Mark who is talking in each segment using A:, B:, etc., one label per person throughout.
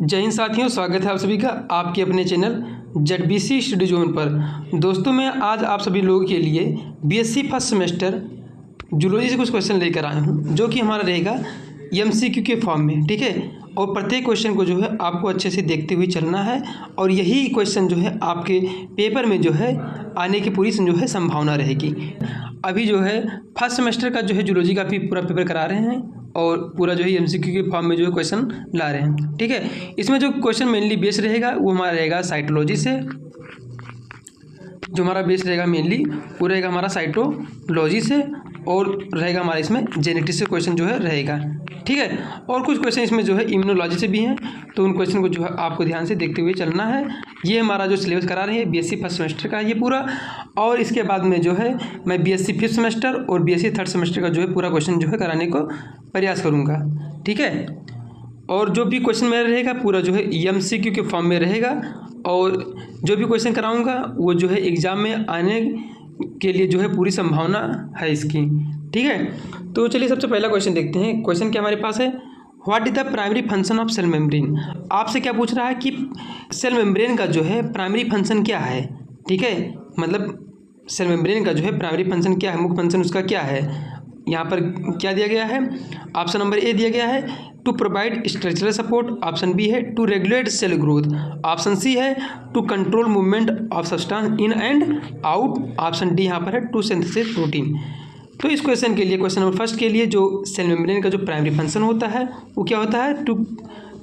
A: जय हिंद साथियों, स्वागत है आप सभी का आपके अपने चैनल ZBC स्टडी जोन पर। दोस्तों मैं आज आप सभी लोगों के लिए बीएससी फर्स्ट सेमेस्टर जूलॉजी से कुछ क्वेश्चन लेकर आया हूं, जो कि हमारा रहेगा MCQ के फॉर्म में। ठीक है, और प्रत्येक क्वेश्चन को जो है आपको अच्छे से देखते हुए चलना है, और यही क्वेश्चन जो है आपके पेपर में जो है आने की पूरी जो है संभावना रहेगी। अभी जो है फर्स्ट सेमेस्टर का जो है जूलॉजी का भी पूरा पेपर करा रहे हैं, और पूरा जो है MCQ के फॉर्म में जो है क्वेश्चन ला रहे हैं। ठीक है, इसमें जो क्वेश्चन मेनली बेस रहेगा वो हमारा रहेगा साइटोलॉजी से। जो हमारा बेस रहेगा मेनली वो रहेगा हमारा साइटोलॉजी से, और रहेगा हमारा इसमें जेनेटिक्स से क्वेश्चन जो है रहेगा। ठीक है, और कुछ क्वेश्चन इसमें जो है इम्यूनोलॉजी से भी हैं, तो उन क्वेश्चन को जो है आपको ध्यान से देखते हुए चलना है। ये हमारा जो सिलेबस करा रहे हैं BSc फर्स्ट सेमेस्टर का ये पूरा, और इसके बाद में जो है मैं BSc फिफ्थ सेमेस्टर और BSc थर्ड सेमेस्टर का जो है पूरा क्वेश्चन जो है कराने को प्रयास करूँगा। ठीक है, और जो भी क्वेश्चन मेरा रहेगा पूरा जो है MCQ के फॉर्म में रहेगा, और जो भी क्वेश्चन कराऊँगा वो जो है एग्ज़ाम में आने के लिए जो है पूरी संभावना है इसकी। ठीक है, तो चलिए सबसे पहला क्वेश्चन देखते हैं। क्वेश्चन क्या हमारे पास है, what is the primary function of cell membrane. आपसे क्या पूछ रहा है कि सेल मेम्ब्रेन का जो है प्राइमरी फंक्शन क्या है। ठीक है, मतलब सेल मेम्ब्रेन का जो है प्राइमरी फंक्शन क्या है, मुख्य फंक्शन उसका क्या है। यहाँ पर क्या दिया गया है, ऑप्शन नंबर ए दिया गया है to provide structural support, option B है to regulate cell growth, option C है to control movement of substance in and out, option D यहाँ पर है टू सिंथेसिस प्रोटीन। तो इस क्वेश्चन के लिए, क्वेश्चन नंबर फर्स्ट के लिए, जो सेल मेम्ब्रेन का जो प्राइमरी फंक्शन होता है वो क्या होता है, to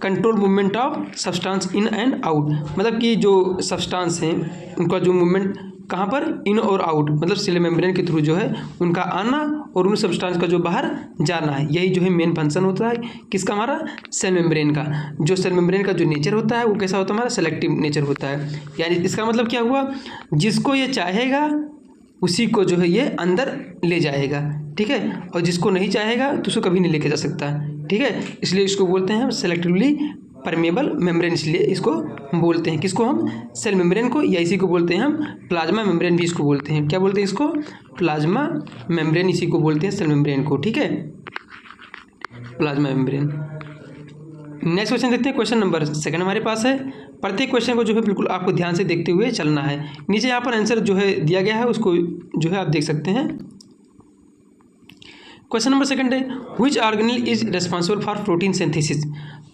A: control movement of substance in and out. मतलब कि जो सब्सटेंस हैं उनका जो मूवमेंट कहाँ पर, इन और आउट, मतलब सेल मेम्ब्रेन के थ्रू जो है उनका आना और उन सब्सटेंस का जो बाहर जाना है, यही जो है मेन फंक्शन होता है किसका, हमारा सेल मेम्ब्रेन का। जो सेल मेम्ब्रेन का जो नेचर होता है वो कैसा होता है, हमारा सेलेक्टिव नेचर होता है। यानी इसका मतलब क्या हुआ, जिसको ये चाहेगा उसी को जो है ये अंदर ले जाएगा। ठीक है, और जिसको नहीं चाहेगा तो उसको कभी नहीं लेके जा सकता। ठीक है, इसलिए इसको बोलते हैं हम सेलेक्टिवली परमेबल मेम्ब्रेन, इसलिए इसको बोलते हैं किसको, हम सेल मेम्ब्रेन को, या इसी को बोलते हैं हम प्लाज्मा मेम्ब्रेन भी इसको बोलते हैं। क्या बोलते हैं इसको, प्लाज्मा मेम्ब्रेन, इसी को बोलते हैं सेल मेम्ब्रेन को। ठीक है, प्लाज्मा मेम्ब्रेन। नेक्स्ट क्वेश्चन देखते हैं। क्वेश्चन नंबर सेकंड हमारे पास है। प्रत्येक क्वेश्चन को जो है बिल्कुल आपको ध्यान से देखते हुए चलना है। नीचे यहाँ पर आंसर जो है दिया गया है उसको जो है आप देख सकते हैं। क्वेश्चन नंबर सेकंड है, which organelle is responsible for protein synthesis.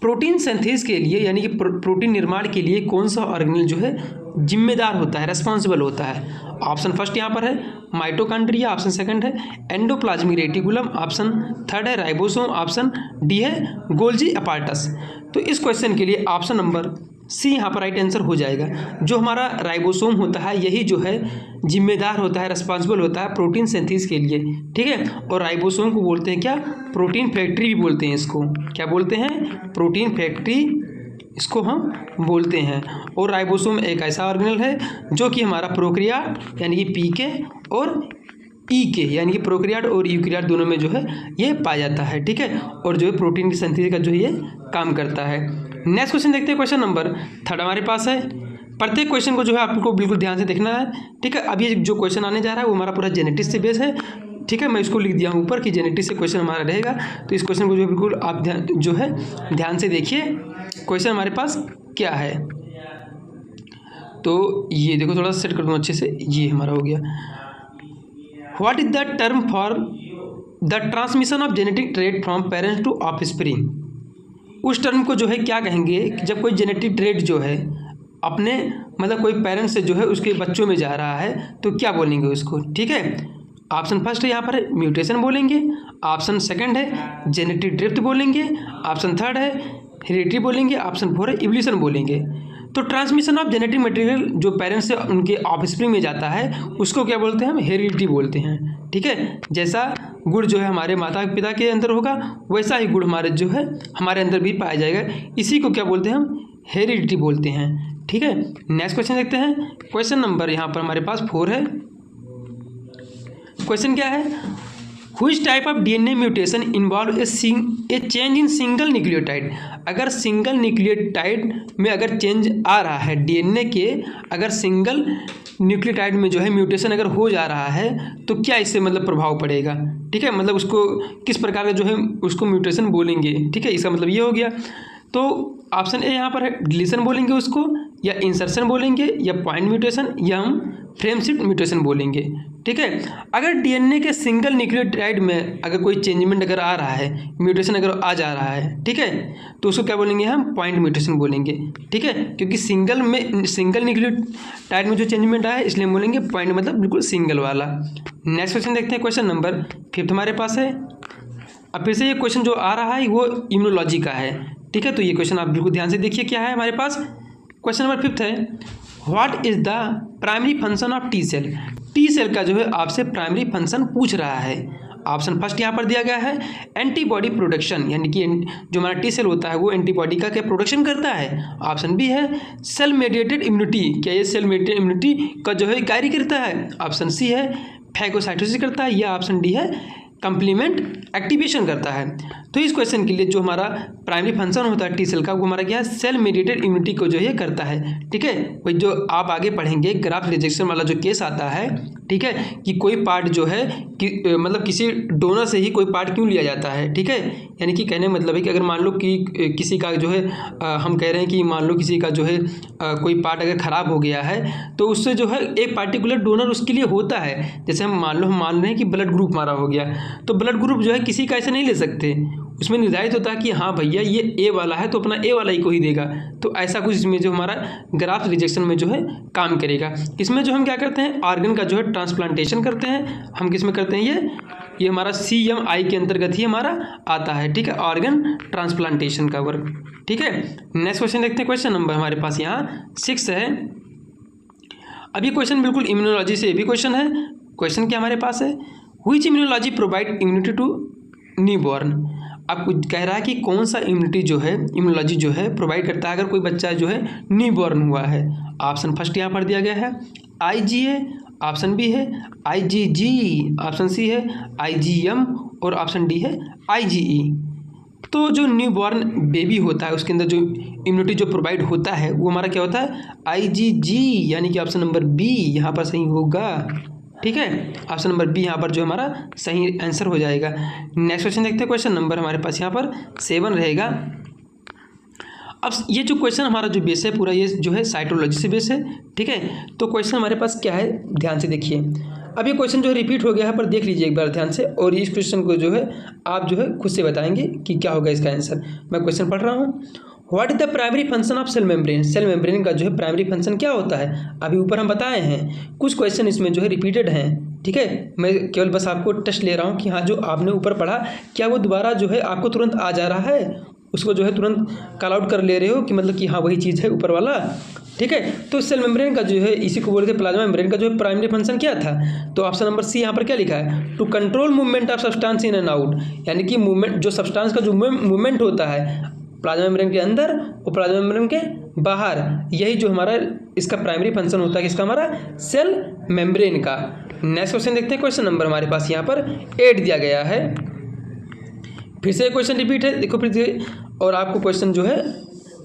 A: Protein synthesis के लिए यानी कि प्रोटीन निर्माण के लिए कौन सा ऑर्गेनेल जो है जिम्मेदार होता है, रेस्पॉन्सिबल होता है। ऑप्शन फर्स्ट यहाँ पर है माइटोकॉन्ड्रिया, ऑप्शन सेकंड है एंडोप्लाज्मिक रेटिकुलम, ऑप्शन थर्ड है राइबोसोम, ऑप्शन डी है गोल्जी अपार्टस। तो इस क्वेश्चन के लिए ऑप्शन नंबर सी यहाँ पर राइट आंसर हो जाएगा। जो हमारा राइबोसोम होता है यही जो है जिम्मेदार होता है, रेस्पॉन्सिबल होता है प्रोटीन सिंथेसिस के लिए। ठीक है, और राइबोसोम को बोलते हैं क्या, प्रोटीन फैक्ट्री भी बोलते हैं इसको। क्या बोलते हैं, प्रोटीन फैक्ट्री इसको हम बोलते हैं। और राइबोसोम एक ऐसा ऑर्गेनेल है जो कि हमारा प्रोकैरियोट यानी कि PK और EK यानी कि प्रोकैरियोट और यूकैरियोट दोनों में जो है ये पाया जाता है। ठीक है, और जो है प्रोटीन की सिंथेसिस का जो है ये काम करता है। नेक्स्ट क्वेश्चन देखते हैं। क्वेश्चन नंबर थर्ड हमारे पास है। प्रत्येक क्वेश्चन को जो है आपको बिल्कुल ध्यान से देखना है। ठीक है, अभी जो क्वेश्चन आने जा रहा है वो हमारा पूरा जेनेटिक्स से बेस है। ठीक है, मैं इसको लिख दिया हूँ ऊपर कि जेनेटिक्स से क्वेश्चन हमारा रहेगा, तो इस क्वेश्चन को जो बिल्कुल आप जो है ध्यान से देखिए। क्वेश्चन हमारे पास क्या है, तो ये देखो, थोड़ा सा सेट कर दूँ अच्छे से, ये हमारा हो गया। What is the term for the transmission of genetic trait from parents to offspring. उस टर्म को जो है क्या कहेंगे कि जब कोई जेनेटिक ट्रेट जो है अपने मतलब कोई पेरेंट्स से जो है उसके बच्चों में जा रहा है तो क्या बोलेंगे उसको। ठीक है, ऑप्शन फर्स्ट है यहाँ पर म्यूटेशन बोलेंगे, ऑप्शन सेकंड है जेनेटिक ड्रिफ्ट बोलेंगे, ऑप्शन थर्ड है हेरिडिटी बोलेंगे, ऑप्शन फोर है इवोल्यूशन बोलेंगे। तो ट्रांसमिशन ऑफ जेनेटिक मटेरियल जो पेरेंट्स से उनके ऑफस्प्रिंग में जाता है उसको क्या बोलते हैं, हम हेरिडिटी बोलते हैं। ठीक है, जैसा गुण जो है हमारे माता पिता के अंदर होगा वैसा ही गुण हमारे जो है हमारे अंदर भी पाया जाएगा, इसी को क्या बोलते हैं, हम हेरिडिटी बोलते हैं। ठीक है, नेक्स्ट क्वेश्चन देखते हैं। क्वेश्चन नंबर यहाँ पर हमारे पास 4 है। क्वेश्चन क्या है, which type of DNA mutation involve A change in single nucleotide. अगर सिंगल न्यूक्लियोटाइड में अगर चेंज आ रहा है DNA के, अगर सिंगल न्यूक्लियोटाइड में जो है म्यूटेशन अगर हो जा रहा है तो क्या इससे मतलब प्रभाव पड़ेगा। ठीक है, मतलब उसको किस प्रकार का जो है उसको म्यूटेशन बोलेंगे। ठीक है, इसका मतलब ये हो गया। तो ऑप्शन ए यहाँ पर है डिलीशन बोलेंगे उसको, या इंसर्शन बोलेंगे, या पॉइंट म्यूटेशन, या हम फ्रेम शिफ्ट म्यूटेशन बोलेंगे। ठीक है, अगर डीएनए के सिंगल न्यूक्लियोटाइड में अगर कोई चेंजमेंट अगर आ रहा है, म्यूटेशन अगर आ जा रहा है, ठीक है, तो उसको क्या बोलेंगे हम, पॉइंट म्यूटेशन बोलेंगे। ठीक है, क्योंकि सिंगल न्यूक्लियोटाइड में जो चेंजमेंट आया है इसलिए हम बोलेंगे पॉइंट मतलब बिल्कुल सिंगल वाला। नेक्स्ट क्वेश्चन देखते हैं, क्वेश्चन नंबर 5 हमारे पास है। अब फिर से ये क्वेश्चन जो आ रहा है वो इम्यूनोलॉजी का है। ठीक है, तो ये क्वेश्चन आप बिल्कुल ध्यान से देखिए क्या है हमारे पास। क्वेश्चन नंबर 5 है, what is the primary function of T cell. T cell का जो है आपसे प्राइमरी फंक्शन पूछ रहा है। ऑप्शन फर्स्ट यहाँ पर दिया गया है एंटीबॉडी प्रोडक्शन, यानी कि जो हमारा टी सेल होता है वो एंटीबॉडी का क्या प्रोडक्शन करता है। ऑप्शन बी है सेल मेडिएटेड इम्यूनिटी, क्या ये सेल मेडिएटेड इम्यूनिटी का जो है कार्य करता है। ऑप्शन सी है फैगोसाइटोसिस करता है, या ऑप्शन डी है कंप्लीमेंट एक्टिवेशन करता है। तो इस क्वेश्चन के लिए जो हमारा प्राइमरी फंक्शन होता है टी सेल का वो हमारा क्या है, सेल मेडिएटेड इम्यूनिटी को जो है करता है। ठीक है, वही जो आप आगे पढ़ेंगे ग्राफ्ट रिजेक्शन वाला जो केस आता है, ठीक है, कि कोई पार्ट जो है कि मतलब किसी डोनर से ही कोई पार्ट क्यों लिया जाता है। ठीक है, यानी कि कहने मतलब है कि अगर मान लो कि किसी का जो है हम कह रहे हैं कि मान लो किसी का जो है कोई पार्ट अगर ख़राब हो गया है तो उससे जो है एक पार्टिकुलर डोनर उसके लिए होता है। जैसे हम मान रहे हैं कि ब्लड ग्रुप हमारा हो गया, तो ब्लड ग्रुप जो है किसी का ऐसे नहीं ले सकते, उसमें निर्धारित होता है कि हाँ भैया ये ए वाला है तो अपना ए वाला ही को ही देगा। तो ऐसा कुछ इसमें जो हमारा ग्राफ्ट रिजेक्शन में जो है काम करेगा। इसमें जो हम क्या करते हैं, ऑर्गन का जो है ट्रांसप्लांटेशन करते हैं। हम किस में करते हैं, ये हमारा CMI के अंतर्गत ही हमारा आता है। ठीक है, ऑर्गन ट्रांसप्लांटेशन का वर्क। ठीक है, नेक्स्ट क्वेश्चन देखते हैं। क्वेश्चन नंबर हमारे पास यहाँ 6 है। अब ये क्वेश्चन बिल्कुल इम्यूनोलॉजी से भी क्वेश्चन है। क्वेश्चन क्या हमारे पास है, which immunology provide immunity to newborn. आपको कह रहा है कि कौन सा इम्यूनिटी जो है, इम्यूनोलॉजी जो है प्रोवाइड करता है अगर कोई बच्चा जो है न्यूबॉर्न हुआ है। ऑप्शन फर्स्ट यहाँ पर दिया गया है IgA, ऑप्शन बी है IgG, ऑप्शन सी है IgM और ऑप्शन डी है IgE। तो जो न्यूबॉर्न बेबी होता है उसके अंदर जो इम्यूनिटी जो प्रोवाइड होता है वो हमारा क्या होता है, IgG, यानी कि ऑप्शन नंबर बी यहाँ पर सही होगा। ठीक है, ऑप्शन नंबर बी यहाँ पर जो हमारा सही आंसर हो जाएगा। नेक्स्ट क्वेश्चन देखते हैं। क्वेश्चन नंबर हमारे पास यहाँ पर 7 रहेगा। अब ये जो क्वेश्चन हमारा जो बेस है पूरा ये जो है साइटोलॉजी से बेस है। ठीक है, तो क्वेश्चन हमारे पास क्या है ध्यान से देखिए। अब ये क्वेश्चन जो है रिपीट हो गया है, पर देख लीजिए एक बार ध्यान से, और इस क्वेश्चन को जो है आप जो है खुद से बताएंगे कि क्या होगा इसका आंसर। मैं क्वेश्चन पढ़ रहा हूँ, what is the primary function of cell membrane. Cell membrane का जो है प्राइमरी फंक्शन क्या होता है, अभी ऊपर हम बताए हैं। कुछ क्वेश्चन इसमें जो है रिपीटेड हैं। ठीक है, मैं केवल बस आपको टेस्ट ले रहा हूँ कि हाँ जो आपने ऊपर पढ़ा क्या वो दोबारा जो है आपको तुरंत आ जा रहा है, उसको जो है तुरंत कॉल आउट कर ले रहे हो कि मतलब कि हाँ वही चीज़ है ऊपर वाला। ठीक है, तो सेल मेम्ब्रेन का जो है इसी को बोलते हैं प्लाज्मा मेम्ब्रेन का जो है प्राइमरी फंक्शन क्या था, तो ऑप्शन नंबर सी यहाँ पर क्या लिखा है, to control movement of substance in and out, यानी कि मूवमेंट जो सब्सटेंस का जो मूवमेंट होता है प्लाज्मा मेम्ब्रेन के अंदर और प्लाज्मा मेम्ब्रेन के बाहर, यही जो हमारा इसका प्राइमरी फंक्शन होता है, इसका हमारा सेल मेम्ब्रेन का। नेक्स्ट क्वेश्चन देखते हैं। क्वेश्चन नंबर हमारे पास यहाँ पर 8 दिया गया है। फिर से क्वेश्चन रिपीट है, देखो फिर से, और आपको क्वेश्चन जो है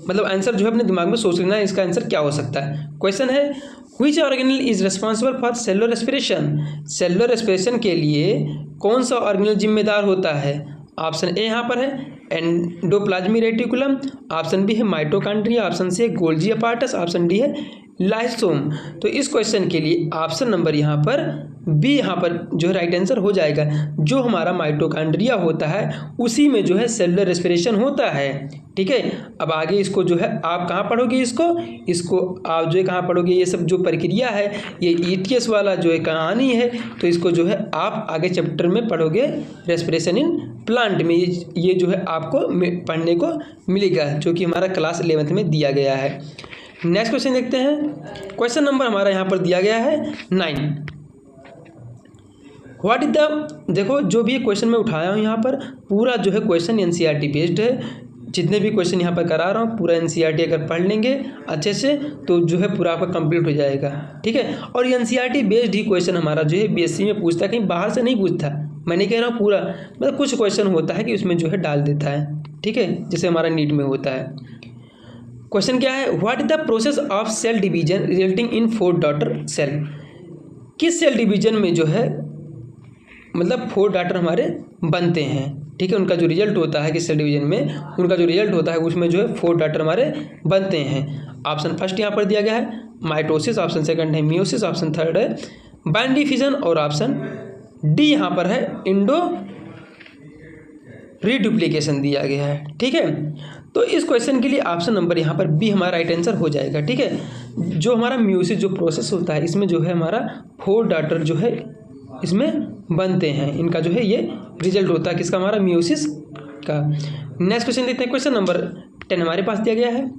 A: मतलब आंसर जो है अपने दिमाग में सोच लेना है इसका आंसर क्या हो सकता है। क्वेश्चन है which organelle is responsible for cellular respiration. Cellular respiration के लिए कौन सा ऑर्गेनेल जिम्मेदार होता है। ऑप्शन ए यहाँ पर है एंडोप्लाज्मी रेटिकुलम, ऑप्शन बी है माइटोकॉन्ड्रिया, ऑप्शन सी है गोल्जी अपार्टस, ऑप्शन डी है लाइसोम। तो इस क्वेश्चन के लिए ऑप्शन नंबर यहाँ पर बी यहाँ पर जो है राइट आंसर हो जाएगा। जो हमारा माइटोकॉन्ड्रिया होता है उसी में जो है सेलुलर रेस्पिरेशन होता है। ठीक है, अब आगे इसको जो है आप कहाँ पढ़ोगे, इसको आप जो है कहाँ पढ़ोगे, ये सब जो प्रक्रिया है ये ETS वाला जो है कहानी है, तो इसको जो है आप आगे चैप्टर में पढ़ोगे रेस्पिरेशन इन प्लांट में, ये जो है आपको पढ़ने को मिलेगा जो कि हमारा क्लास 11th में दिया गया है। नेक्स्ट क्वेश्चन देखते हैं। क्वेश्चन नंबर हमारा यहाँ पर दिया गया है 9। व्हाट इज द, देखो जो भी क्वेश्चन मैं उठाया हूँ यहाँ पर पूरा जो है क्वेश्चन NCERT बेस्ड है। जितने भी क्वेश्चन यहाँ पर करा रहा हूँ पूरा NCERT अगर पढ़ लेंगे अच्छे से तो जो है पूरा आपका कंप्लीट हो जाएगा। ठीक है, और NCERT बेस्ड ही क्वेश्चन हमारा जो है BSc में पूछता है, कहीं बाहर से नहीं पूछता। मैं नहीं कह रहा हूँ पूरा, मतलब कुछ क्वेश्चन होता है कि उसमें जो है डाल देता है। ठीक है, जैसे हमारा नीट में होता है। क्वेश्चन क्या है, what is the process of cell division resulting in 4 daughter cell. किस सेल डिवीजन में जो है मतलब 4 डॉटर हमारे बनते हैं। ठीक है, उनका जो रिजल्ट होता है कि सेल डिवीजन में उनका जो रिजल्ट होता है उसमें जो है 4 डॉटर हमारे बनते हैं। ऑप्शन फर्स्ट यहाँ पर दिया गया है माइटोसिस, ऑप्शन सेकंड है मियोसिस, ऑप्शन थर्ड है बाइंड डिफिजन और ऑप्शन डी यहाँ पर है इंडो रीडुप्लीकेशन दिया गया है। ठीक है, तो इस क्वेश्चन के लिए ऑप्शन नंबर यहाँ पर बी हमारा राइट आंसर हो जाएगा। ठीक है, जो हमारा म्यूसिस जो प्रोसेस होता है इसमें जो है हमारा 4 डॉटर जो है इसमें बनते हैं, इनका जो है ये रिजल्ट होता है किसका, हमारा म्यूसिस का। नेक्स्ट क्वेश्चन देखते हैं, क्वेश्चन नंबर 10 हमारे पास दिया गया है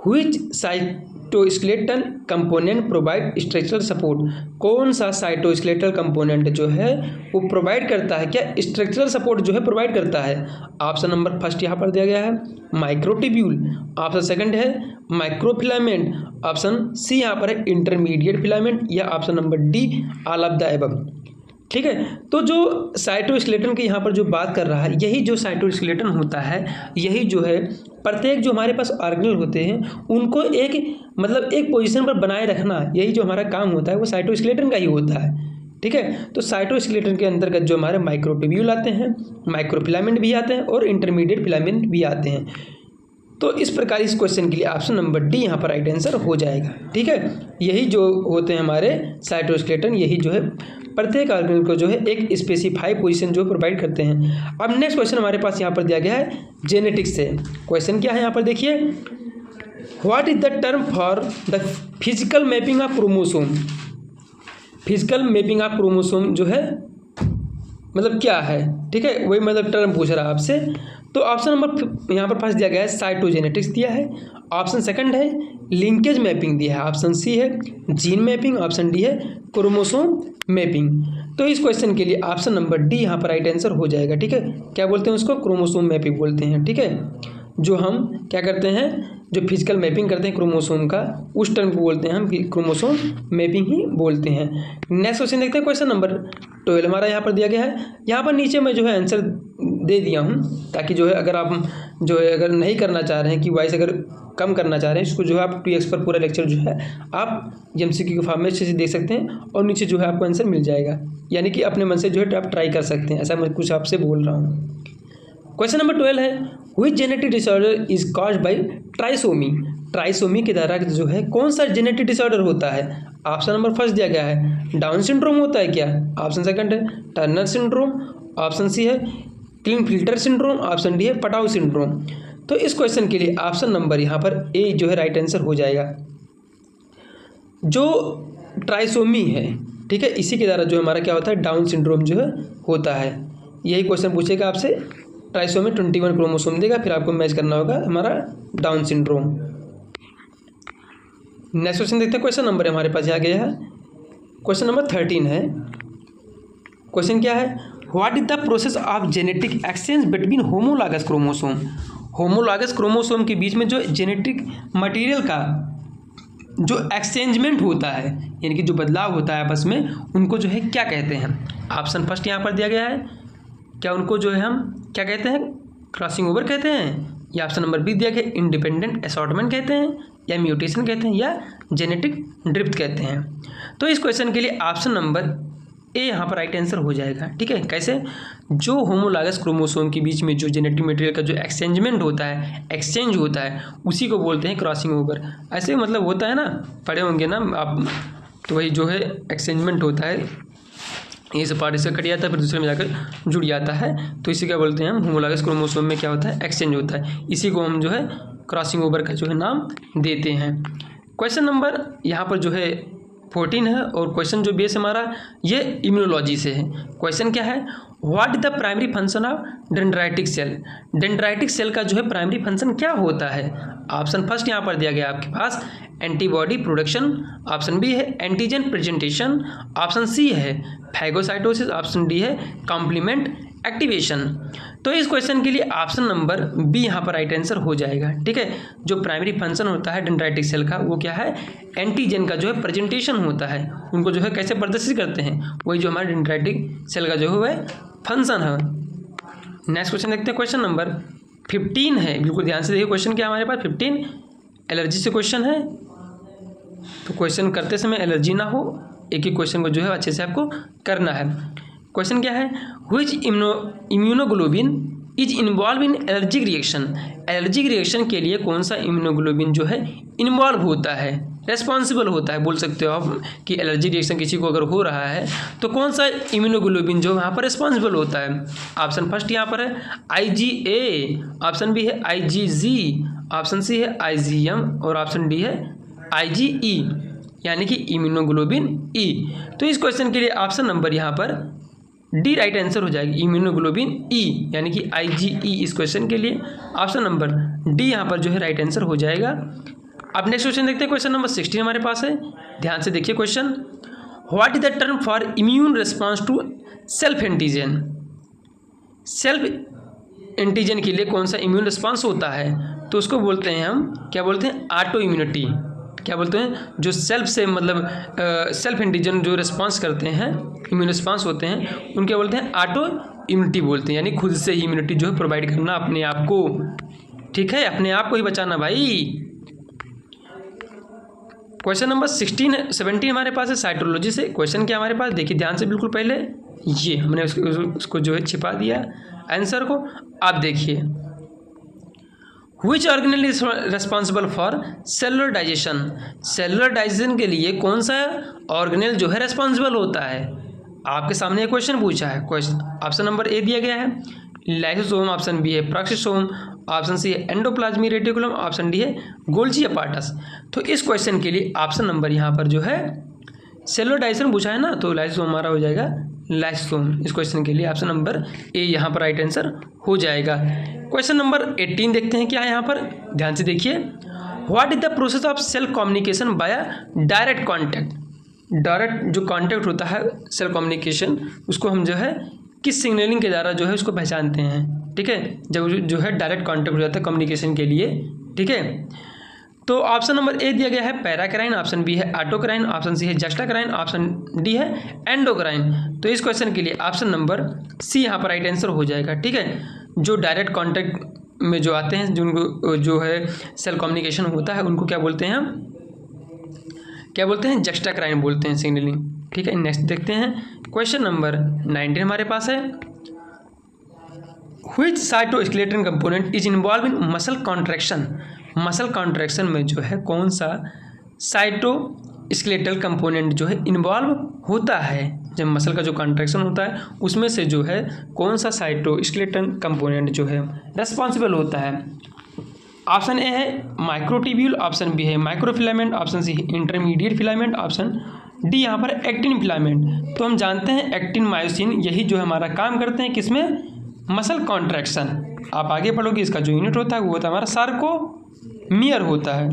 A: which cytoskeletal component provide structural support. कौन सा साइटोस्केलेटल कंपोनेंट जो है वो प्रोवाइड करता है, क्या स्ट्रक्चरल सपोर्ट जो है प्रोवाइड करता है। ऑप्शन नंबर फर्स्ट यहाँ पर दिया गया है माइक्रोट्यूब्यूल, ऑप्शन सेकंड है माइक्रोफिलामेंट, ऑप्शन सी यहाँ पर है इंटरमीडिएट फिलामेंट, या option number D all of the above. ठीक है, तो जो साइटोस्केलेटन की यहाँ पर जो बात कर रहा है, यही जो साइटोस्केलेटन होता है यही जो है प्रत्येक जो हमारे पास ऑर्गेनल होते हैं उनको एक पोजीशन पर बनाए रखना, यही जो हमारा काम होता है वो साइटोस्केलेटन का ही होता है। ठीक है, तो साइटोस्केलेटन के अंतर्गत जो हमारे माइक्रोट्यूब्यूल आते हैं, माइक्रोफिलामेंट भी आते हैं और इंटरमीडिएट फिलामेंट भी आते हैं। तो इस प्रकार इस क्वेश्चन के लिए ऑप्शन नंबर डी यहाँ पर राइट आंसर हो जाएगा। ठीक है, यही जो होते हैं हमारे साइटोस्केलेटन, यही जो है प्रत्येक ऑर्गेनल को जो है एक स्पेसिफाई पोजीशन जो प्रोवाइड करते हैं। अब नेक्स्ट क्वेश्चन हमारे पास यहाँ पर दिया गया है जेनेटिक्स से। क्वेश्चन क्या है यहाँ पर देखिए, what is the term for the physical mapping of chromosome. Physical mapping of chromosome जो है मतलब क्या है, ठीक है, वही मतलब टर्म पूछ रहा है आपसे। तो ऑप्शन नंबर यहाँ पर फर्स्ट दिया गया है साइटोजेनेटिक्स दिया है, ऑप्शन सेकंड है लिंकेज मैपिंग दिया है, ऑप्शन सी है जीन मैपिंग, ऑप्शन डी है क्रोमोसोम मैपिंग। तो इस क्वेश्चन के लिए ऑप्शन नंबर डी यहाँ पर राइट आंसर हो जाएगा। ठीक है, क्या बोलते हैं उसको, क्रोमोसोम मैपिंग बोलते हैं। ठीक है, जो हम क्या करते हैं, जो फिजिकल मैपिंग करते हैं क्रोमोसोम का, उस टर्म को बोलते हैं हम क्रोमोसोम मैपिंग ही बोलते हैं। नेक्स्ट क्वेश्चन देखते हैं, क्वेश्चन नंबर 12 हमारा यहाँ पर दिया गया है। यहाँ पर नीचे मैं जो है आंसर दे दिया हूँ ताकि जो है अगर आप जो है अगर नहीं करना चाह रहे हैं कि वाइस अगर कम करना चाह रहे हैं इसको जो है आप 2x पर पूरा लेक्चर जो है आप MCQ के फॉर्म में अच्छे से देख सकते हैं और नीचे जो है आपको आंसर मिल जाएगा, यानी कि अपने मन से जो है आप ट्राई कर सकते हैं, ऐसा मैं कुछ आपसे बोल रहा हूँ। क्वेश्चन नंबर 12 है which genetic disorder is caused by trisomy. Trisomy के द्वारा जो है कौन सा जेनेटिक डिसऑर्डर होता है। ऑप्शन नंबर फर्स्ट दिया गया है डाउन सिंड्रोम होता है क्या, ऑप्शन सेकंड है टर्नर सिंड्रोम, ऑप्शन सी है क्लिनफिल्टर सिंड्रोम, ऑप्शन डी है पटाउ सिंड्रोम। तो इस क्वेश्चन के लिए ऑप्शन नंबर यहाँ पर ए जो है राइट आंसर हो जाएगा। जो ट्राइसोमी है, ठीक है, इसी के द्वारा जो हमारा क्या होता है डाउन सिंड्रोम जो है होता है। यही क्वेश्चन पूछेगा आपसे, ट्राइसोमी 21 क्रोमोसोम देगा, फिर आपको मैच करना होगा हमारा डाउन सिंड्रोम। नेक्स्ट क्वेश्चन देखते हैं, क्वेश्चन नंबर हमारे पास यहाँ गया है, क्वेश्चन नंबर 13 है। क्वेश्चन क्या है, what is the process of genetic exchange between homologous chromosome. Homologous chromosome के बीच में जो जेनेटिक मटेरियल का जो एक्सचेंजमेंट होता है, यानी कि जो बदलाव होता है आपस में, उनको जो है क्या कहते हैं। ऑप्शन फर्स्ट यहाँ पर दिया गया है, क्या उनको जो है हम क्या कहते हैं, क्रॉसिंग ओवर कहते हैं, या ऑप्शन नंबर बी दिया गया इंडिपेंडेंट असॉर्टमेंट कहते हैं, या म्यूटेशन कहते हैं, या जेनेटिक ड्रिफ्ट कहते हैं। तो इस क्वेश्चन के लिए ऑप्शन नंबर ए यहाँ पर राइट आंसर हो जाएगा। ठीक है, कैसे, जो होमोलॉगस क्रोमोसोम के बीच में जो जेनेटिक मटेरियल का जो एक्सचेंजमेंट होता है, एक्सचेंज होता है, उसी को बोलते हैं क्रॉसिंग ओवर। ऐसे मतलब होता है ना, पढ़े होंगे ना आप, तो वही जो है एक्सचेंजमेंट होता है, इस पार्ट से कट जाता है फिर दूसरे में जाकर जुड़ जाता है, तो इसी क्या बोलते हैं हम, होमोलॉगस क्रोमोसोम में क्या होता है, एक्सचेंज होता है, इसी को हम जो है क्रॉसिंग ओवर का जो है नाम देते हैं। क्वेश्चन नंबर यहाँ पर जो है 14 है, और क्वेश्चन जो बेस हमारा ये इम्यूनोलॉजी से है। क्वेश्चन क्या है, what is the primary function of dendritic cell. Dendritic cell का जो है प्राइमरी फंक्शन क्या होता है। ऑप्शन फर्स्ट यहाँ पर दिया गया आपके पास एंटीबॉडी प्रोडक्शन, ऑप्शन बी है एंटीजन प्रेजेंटेशन, ऑप्शन सी है फैगोसाइटोसिस, ऑप्शन डी है कॉम्प्लीमेंट एक्टिवेशन। तो इस क्वेश्चन के लिए ऑप्शन नंबर बी यहाँ पर राइट आंसर हो जाएगा। ठीक है, जो प्राइमरी फंक्शन होता है डेंड्राइटिक सेल का वो क्या है, एंटीजन का जो है प्रेजेंटेशन होता है, उनको जो है कैसे प्रदर्शित करते हैं, वही जो हमारे डेंड्राइटिक सेल का जो है वह फंक्शन है। नेक्स्ट क्वेश्चन देखते हैं, क्वेश्चन नंबर 15 है, बिल्कुल ध्यान से देखिए क्वेश्चन क्या हमारे पास 15 एलर्जी से क्वेश्चन है, तो क्वेश्चन करते समय एलर्जी ना हो, एक ही क्वेश्चन को जो है अच्छे से आपको करना है। क्वेश्चन क्या है, which immunoglobulin is involved in allergic reaction, allergic reaction के लिए कौन सा इम्यूनोग्लोबिन जो है इन्वॉल्व होता है, रेस्पॉन्सिबल होता है, बोल सकते हो आप कि एलर्जी रिएक्शन किसी को अगर हो रहा है तो कौन सा इम्यूनोग्लोबिन जो यहाँ पर रिस्पॉन्सिबल होता है। ऑप्शन फर्स्ट यहाँ पर है IgA, ऑप्शन बी है IgG, ऑप्शन सी है IgM और ऑप्शन डी है IgE, यानी कि इम्यूनोग्लोबिन E। तो इस क्वेश्चन के लिए ऑप्शन नंबर यहाँ पर डी राइट आंसर हो जाएगी, इम्यूनोग्लोबिन E, यानी कि IgE इस क्वेश्चन के लिए ऑप्शन नंबर डी यहाँ पर जो है राइट आंसर हो जाएगा। अब नेक्स्ट क्वेश्चन देखते हैं, क्वेश्चन नंबर 16 हमारे पास है, ध्यान से देखिए question. What is the term for immune response to self antigen, self antigen के लिए कौन सा इम्यून रिस्पॉन्स होता है, तो उसको बोलते हैं हम, क्या बोलते हैं, ऑटो इम्यूनिटी। क्या बोलते हैं, जो सेल्फ से मतलब सेल्फ एंटीजन जो रिस्पॉन्स करते हैं, इम्यून रिस्पॉन्स होते हैं, उनके बोलते हैं ऑटो इम्यूनिटी बोलते हैं, यानी खुद से ही इम्यूनिटी जो है प्रोवाइड करना अपने आप को, ठीक है, अपने आप को ही बचाना भाई। क्वेश्चन नंबर 17 हमारे पास है साइटोलॉजी से। क्वेश्चन क्या हमारे पास, देखिए ध्यान से बिल्कुल, पहले ये हमने उसको जो है छिपा दिया आंसर को। आप देखिए, which organelle is responsible for cellular digestion, cellular digestion के लिए कौन सा ऑर्गेनेल जो है रेस्पॉन्सिबल होता है। आपके सामने एक क्वेश्चन पूछा है, क्वेश्चन ऑप्शन नंबर ए दिया गया है लाइसोसोम, ऑप्शन बी है प्रोक्सिसोम, ऑप्शन सी है एंडोप्लाज्मिक रेटिकुलम, ऑप्शन डी है गोल्जी अपार्टस। तो इस क्वेश्चन के लिए ऑप्शन नंबर यहाँ पर जो है सेलुलर डाइजेशन पूछा है ना, तो लाइसोसोम हमारा हो जाएगा लाइसोसोम। इस क्वेश्चन के लिए ऑप्शन नंबर ए यहाँ पर राइट आंसर हो जाएगा। क्वेश्चन नंबर 18 देखते हैं क्या है यहाँ पर, ध्यान से देखिए। What is the process of cell communication by direct contact, direct जो कॉन्टैक्ट होता है सेल कम्युनिकेशन, उसको हम जो है किस सिग्नलिंग के द्वारा जो है उसको पहचानते हैं, ठीक है, जब जो है डायरेक्ट कॉन्टैक्ट हो जाता है कम्युनिकेशन के लिए, ठीक है। तो ऑप्शन नंबर ए दिया गया है पैराक्राइन, ऑप्शन बी है ऑटोक्राइन, ऑप्शन सी है जस्टाक्राइन, ऑप्शन डी है एंडोक्राइन। तो इस क्वेश्चन के लिए ऑप्शन नंबर सी यहाँ पर राइट आंसर हो जाएगा, ठीक है। जो डायरेक्ट कॉन्टैक्ट में जो आते हैं, जिनको जो है सेल कम्युनिकेशन होता है, उनको क्या बोलते हैं हम, क्या बोलते हैं, जस्टाक्राइन बोलते हैं सिग्नलिंग, ठीक है। नेक्स्ट देखते हैं, क्वेश्चन नंबर 19 हमारे पास है। Which cytoskeleton component is involved in muscle contraction, muscle contraction में जो है कौन सा साइटोस्केलेटल कंपोनेंट जो है इन्वॉल्व होता है, जब मसल का जो कॉन्ट्रैक्शन होता है उसमें से जो है कौन सा साइटोस्केलेटन कंपोनेंट जो है रेस्पॉन्सिबल होता है। ऑप्शन ए है माइक्रोट्यूब्यूल, ऑप्शन बी है माइक्रोफिलामेंट, ऑप्शन सी है इंटरमीडिएट फिलामेंट, ऑप्शन डी यहाँ पर एक्टिन फिलामेंट। तो हम जानते हैं एक्टिन मायोसिन यही जो हमारा काम करते हैं किसमें, मसल कॉन्ट्रैक्शन। आप आगे पढ़ोगे इसका जो यूनिट होता है वो होता है हमारा सार्कोमियर होता है।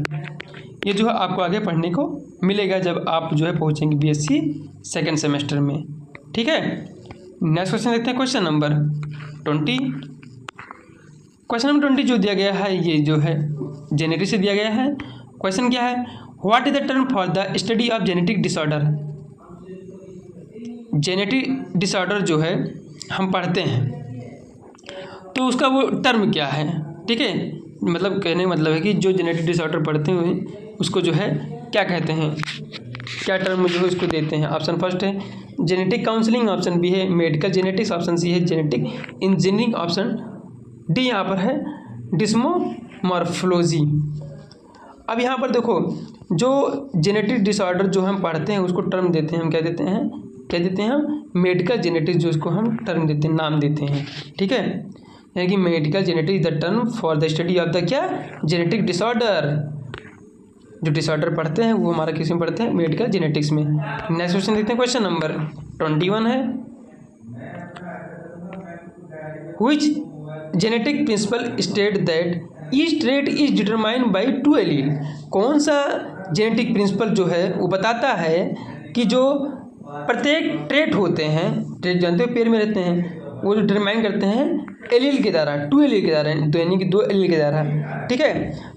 A: ये जो है आपको आगे पढ़ने को मिलेगा जब आप जो है पहुँचेंगे BSc सेकेंड सेमेस्टर में, ठीक है। नेक्स्ट क्वेश्चन देखते हैं, क्वेश्चन नंबर 20। क्वेश्चन नंबर 20 जो दिया गया है ये जो है जेनेटिक से दिया गया है। क्वेश्चन क्या है, what is the term for the study of genetic disorder, genetic disorder जो है हम पढ़ते हैं तो उसका वो टर्म क्या है, ठीक है। मतलब कहने का मतलब है कि जो जेनेटिक डिसऑर्डर पढ़ते हुए उसको जो है क्या कहते हैं, क्या टर्म जो है उसको देते हैं। ऑप्शन फर्स्ट है जेनेटिक काउंसलिंग, ऑप्शन बी है मेडिकल जेनेटिक्स, ऑप्शन सी है जेनेटिक इंजीनियरिंग, ऑप्शन डी यहाँ पर है डिस्मोमॉर्फोलॉजी। अब यहाँ पर देखो, जो जेनेटिक डिसऑर्डर जो हम पढ़ते हैं उसको टर्म देते हैं हम, क्या देते हैं हम मेडिकल जेनेटिक्स, जो उसको हम टर्म देते हैं, नाम देते हैं, ठीक है। यानी कि medical genetics the term for the study of the क्या जेनेटिक डिसऑर्डर, जो डिसऑर्डर पढ़ते हैं वो हमारा किस में पढ़ते हैं, मेडिकल जेनेटिक्स में। नेक्स्ट क्वेश्चन देखते हैं, क्वेश्चन नंबर 21 है। Which genetic principle state that each trait is determined by 2 allele, कौन सा जेनेटिक प्रिंसिपल जो है वो बताता है कि जो प्रत्येक ट्रेट होते हैं, ट्रेट जानते हो पेड़ में रहते हैं, वो जो डिटरमाइन करते हैं एलील के द्वारा, 2 एलील के द्वारा, तो यानी कि 2 एलील के द्वारा, ठीक है।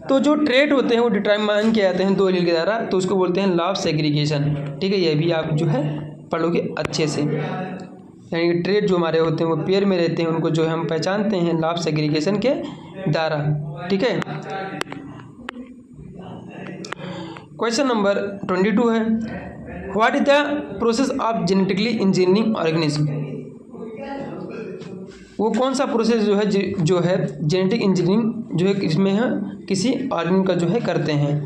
A: तो जो ट्रेट होते हैं वो डिटरमाइन किए जाते हैं 2 एलील के द्वारा, तो उसको बोलते हैं लॉ ऑफ सेग्रीगेशन, ठीक है। ये भी आप जो है पढ़ोगे अच्छे से, यानी कि ट्रेट जो हमारे होते हैं वो पेयर में रहते हैं, उनको जो है हम पहचानते हैं लॉ ऑफ सेग्रीगेशन के द्वारा, ठीक है। क्वेश्चन नंबर 22 है, what is the process of genetically engineering organism, वो कौन सा प्रोसेस जो है जेनेटिक इंजीनियरिंग जो है इसमें है किसी ऑर्गन का जो है करते हैं।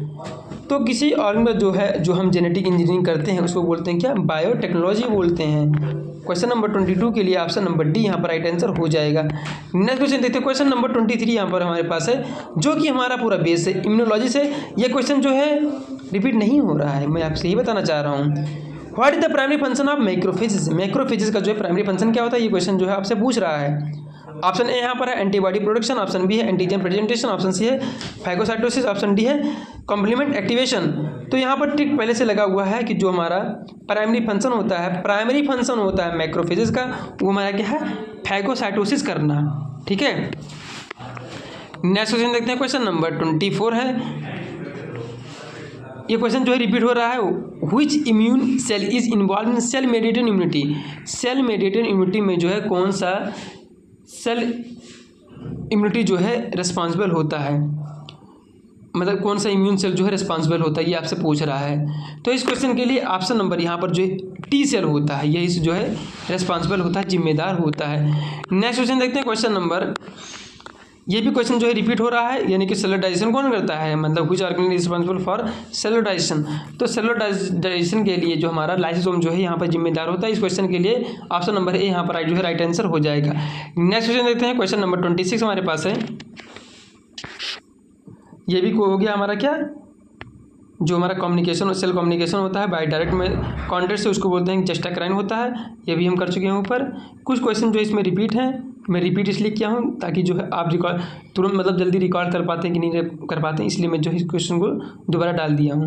A: तो किसी ऑर्गन का जो हम जेनेटिक इंजीनियरिंग करते हैं उसको बोलते हैं क्या, बायोटेक्नोलॉजी बोलते हैं। क्वेश्चन नंबर 22 के लिए ऑप्शन नंबर डी यहाँ पर राइट आंसर हो जाएगा। नेक्स्ट क्वेश्चन देखते हैं, क्वेश्चन नंबर 23 यहाँ पर हमारे पास है, जो कि हमारा पूरा बेस है इम्यूनोलॉजी से। ये क्वेश्चन जो है रिपीट नहीं हो रहा है, मैं आपसे यही बताना चाह रहा हूँ। What is the primary function of macrophages, macrophages का जो है प्राइमरी फंक्शन क्या होता है, ये क्वेश्चन जो है आपसे पूछ रहा है। ऑप्शन ए यहाँ पर है एंटीबॉडी प्रोडक्शन, ऑप्शन बी है एंटीजन प्रेजेंटेशन, ऑप्शन सी है फैगोसाइटोसिस, ऑप्शन डी है कॉम्प्लीमेंट एक्टिवेशन। तो यहाँ पर टिक पहले से लगा हुआ है कि जो हमारा प्राइमरी फंक्शन होता है मैक्रोफेजेस का, वो हमारा क्या है, फैगोसाइटोसिस करना। ठीक है, नेक्स्ट क्वेश्चन देखते हैं, क्वेश्चन नंबर 24 है। ये क्वेश्चन जो है रिपीट हो रहा है, which immune cell is involved in cell mediated immunity, cell mediated immunity में जो है कौन सा सेल इम्यूनिटी जो है रिस्पॉन्सिबल होता है, मतलब कौन सा इम्यून सेल जो है रिस्पॉन्सिबल होता है, ये आपसे पूछ रहा है। तो इस क्वेश्चन के लिए ऑप्शन नंबर यहाँ पर जो है टी सेल होता है, यही जो है रिस्पॉन्सिबल होता है, जिम्मेदार होता है। नेक्स्ट क्वेश्चन देखते हैं, क्वेश्चन नंबर, ये भी क्वेश्चन जो है रिपीट हो रहा है, यानी कि सेलुलर डाइजेशन कौन करता है, मतलब which organ is responsible for cellular digestion. तो सेलुलर डाइजेशन के लिए जो हमारा लाइसोसोम जो है यहाँ पर जिम्मेदार होता है। इस क्वेश्चन के लिए ऑप्शन नंबर ए यहाँ पर जो है राइट आंसर हो जाएगा। नेक्स्ट क्वेश्चन देखते हैं, क्वेश्चन नंबर 26 हमारे पास है। ये भी हो गया हमारा क्या, जो हमारा कम्युनिकेशन और सेल कम्युनिकेशन होता है बाय डायरेक्ट में कॉन्टैक्ट से, उसको बोलते हैं जस्टाक्राइन होता है। ये भी हम कर चुके हैं ऊपर। कुछ क्वेश्चन जो इसमें रिपीट हैं, मैं रिपीट इसलिए किया हूँ ताकि जो है आप रिकॉर्ड तुरंत मतलब जल्दी रिकॉर्ड कर पाते हैं कि नहीं कर पाते हैं, इसलिए मैं जो है इस क्वेश्चन को दोबारा डाल दिया हूँ।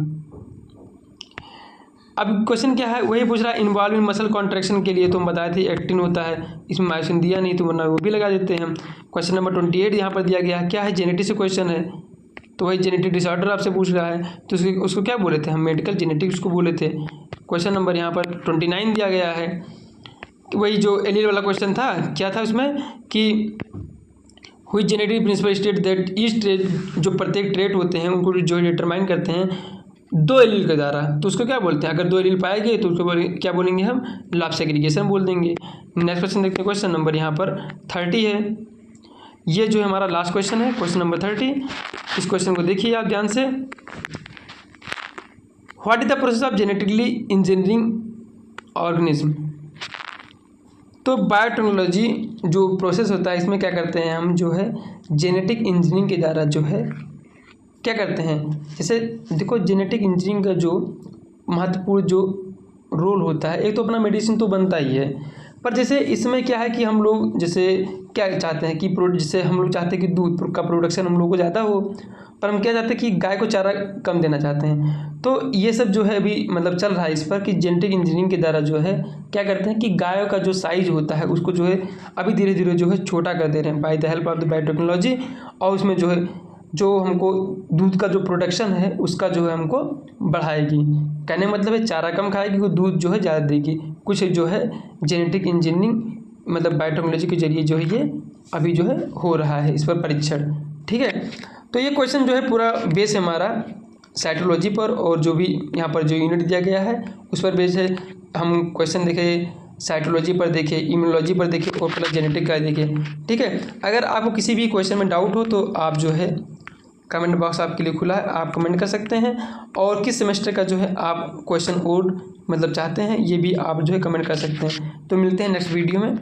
A: अब क्वेश्चन क्या है, वही पूछ रहा है इन्वॉल्व इन मसल कॉन्ट्रैक्शन के लिए, तो हम बताए थे एक्टिन होता है, इसमें मायोसिन दिया नहीं तो वरना वो भी लगा देते हैं। क्वेश्चन नंबर 28 यहाँ पर दिया गया है, क्या है, जेनेटिक से क्वेश्चन है, तो वही जेनेटिक डिसऑर्डर आपसे पूछ रहा है, तो उसको क्या बोले थे हम, मेडिकल जेनेटिक्स को बोले थे। क्वेश्चन नंबर यहाँ पर 29 दिया गया है, वही जो एलील वाला क्वेश्चन था, क्या था उसमें कि which genetic principle state that each trait, जो प्रत्येक ट्रेट होते हैं उनको जो डिटरमाइन करते हैं 2 एलील के द्वारा, तो उसको क्या बोलते हैं, अगर 2 एलील पाए गए तो उसको क्या बोलेंगे हम, लॉस सेग्रीगेशन बोल देंगे। नेक्स्ट क्वेश्चन देखते हैं, क्वेश्चन नंबर यहाँ पर 30 है। ये जो है हमारा लास्ट क्वेश्चन है, क्वेश्चन नंबर 30। इस क्वेश्चन को देखिए आप ध्यान से। What is the process of genetically engineering organism. तो बायोटेक्नोलॉजी जो प्रोसेस होता है, इसमें क्या करते हैं हम, जो है जेनेटिक इंजीनियरिंग के द्वारा जो है क्या करते हैं, जैसे देखो जेनेटिक इंजीनियरिंग का जो महत्वपूर्ण जो रोल होता है, एक तो अपना मेडिसिन तो बनता ही है, पर जैसे इसमें क्या है कि हम लोग जैसे क्या चाहते हैं कि जैसे हम लोग चाहते हैं कि दूध का प्रोडक्शन हम लोग को ज़्यादा हो, पर हम क्या चाहते हैं कि गाय को चारा कम देना चाहते हैं। तो ये सब जो है अभी मतलब चल रहा है इस पर कि जेनेटिक इंजीनियरिंग के द्वारा जो है क्या करते हैं कि गायों का जो साइज होता है उसको जो है अभी धीरे धीरे जो है छोटा कर दे रहे हैं by the help of the biotechnology, और उसमें जो है जो हमको दूध का जो प्रोडक्शन है उसका जो है हमको बढ़ाएगी। कहने मतलब है चारा कम खाएगी, वो दूध जो है ज़्यादा देगी। कुछ जो है जेनेटिक इंजीनियरिंग मतलब बायोटेक्नोलॉजी के जरिए जो है ये अभी जो है हो रहा है इस पर परीक्षण। ठीक है, तो ये क्वेश्चन जो है पूरा बेस है हमारा साइटोलॉजी पर, और जो भी यहाँ पर जो यूनिट दिया गया है उस पर बेस है। हम क्वेश्चन देखें साइटोलॉजी पर देखें, इम्यूनोलॉजी पर देखें और प्लस जेनेटिक का देखें। ठीक है, अगर आपको किसी भी क्वेश्चन में डाउट हो तो आप जो है कमेंट बॉक्स आपके लिए खुला है, आप कमेंट कर सकते हैं, और किस सेमेस्टर का जो है आप क्वेश्चन और मतलब चाहते हैं ये भी आप जो है कमेंट कर सकते हैं। तो मिलते हैं नेक्स्ट वीडियो में।